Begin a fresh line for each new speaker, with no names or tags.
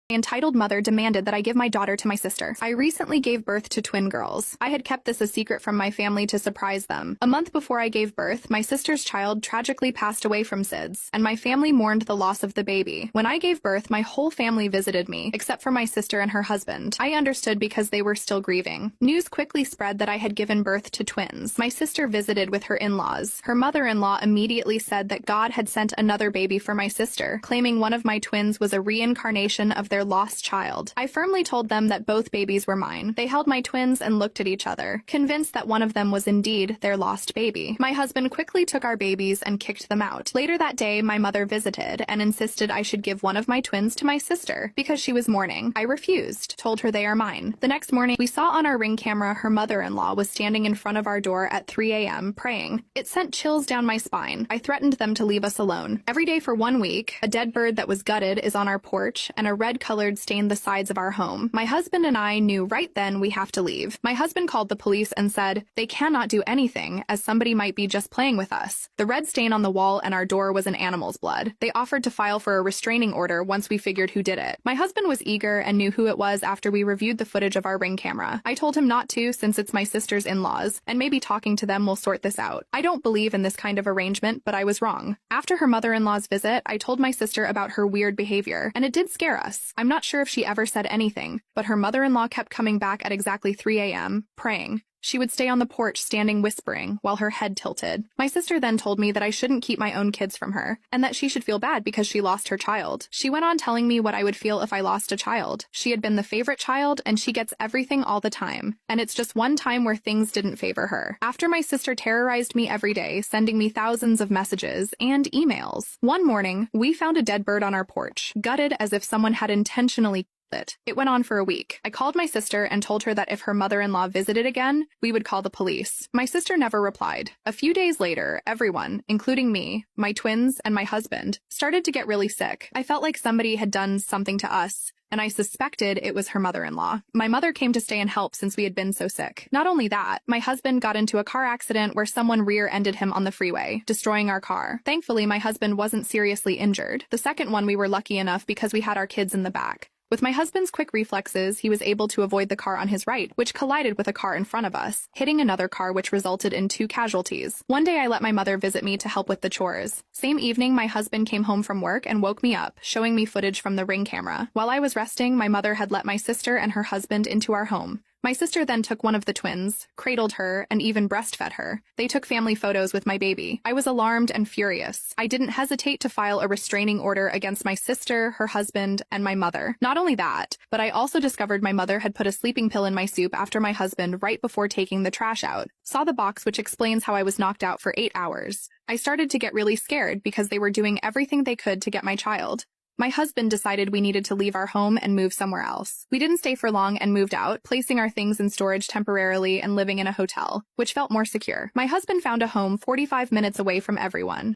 My entitled mother demanded that I give my daughter to my sister. I recently gave birth to twin girls. I had kept this a secret from my family to surprise them. A month before I gave birth, my sister's child tragically passed away from SIDS, and my family mourned the loss of the baby. When I gave birth, my whole family visited me, except for my sister and her husband. I understood because they were still grieving. News quickly spread that I had given birth to twins. My sister visited with her in-laws. Her mother-in-law immediately said that God had sent another baby for my sister, claiming one of my twins was a reincarnation of their lost child. I firmly told them that both babies were mine. They held my twins and looked at each other, convinced that one of them was indeed their lost baby. My husband quickly took our babies and kicked them out. Later that day, my mother visited and insisted I should give one of my twins to my sister because she was mourning. I refused, told her they are mine. The next morning, we saw on our Ring camera her mother-in-law was standing in front of our door at 3 a.m. praying. It sent chills down my spine. I threatened them to leave us alone. Every day for 1 week, a dead bird that was gutted is on our porch and a red-colored stained the sides of our home. My husband and I knew right then we have to leave. My husband called the police and said, they cannot do anything as somebody might be just playing with us. The red stain on the wall and our door was an animal's blood. They offered to file for a restraining order once we figured who did it. My husband was eager and knew who it was after we reviewed the footage of our Ring camera. I told him not to since it's my sister's in-laws, and maybe talking to them will sort this out. I don't believe in this kind of arrangement, but I was wrong. After her mother-in-law's visit, I told my sister about her weird behavior, and it did scare us. I'm not sure if she ever said anything, but her mother-in-law kept coming back at exactly 3 a.m., praying. She would stay on the porch standing whispering while her head tilted. My sister then told me that I shouldn't keep my own kids from her, and that she should feel bad because she lost her child. She went on telling me what I would feel if I lost a child. She had been the favorite child, and she gets everything all the time, and it's just one time where things didn't favor her. After my sister terrorized me every day, sending me thousands of messages and emails. One morning, we found a dead bird on our porch, gutted as if someone had intentionally it. It went on for a week. I called my sister and told her that if her mother-in-law visited again, we would call the police. My sister never replied. A few days later, everyone, including me, my twins, and my husband, started to get really sick. I felt like somebody had done something to us, and I suspected it was her mother-in-law. My mother came to stay and help since we had been so sick. Not only that, my husband got into a car accident where someone rear-ended him on the freeway, destroying our car. Thankfully, my husband wasn't seriously injured. The second one we were lucky enough because we had our kids in the back. With my husband's quick reflexes, he was able to avoid the car on his right, which collided with a car in front of us, hitting another car which resulted in 2 casualties. One day I let my mother visit me to help with the chores. Same evening, my husband came home from work and woke me up, showing me footage from the Ring camera. While I was resting, my mother had let my sister and her husband into our home. My sister then took one of the twins, cradled her, and even breastfed her. They took family photos with my baby. I was alarmed and furious. I didn't hesitate to file a restraining order against my sister, her husband, and my mother. Not only that, but I also discovered my mother had put a sleeping pill in my soup after my husband right before taking the trash out. Saw the box which explains how I was knocked out for 8 hours. I started to get really scared because they were doing everything they could to get my child. My husband decided we needed to leave our home and move somewhere else. We didn't stay for long and moved out, placing our things in storage temporarily and living in a hotel, which felt more secure. My husband found a home 45 minutes away from everyone.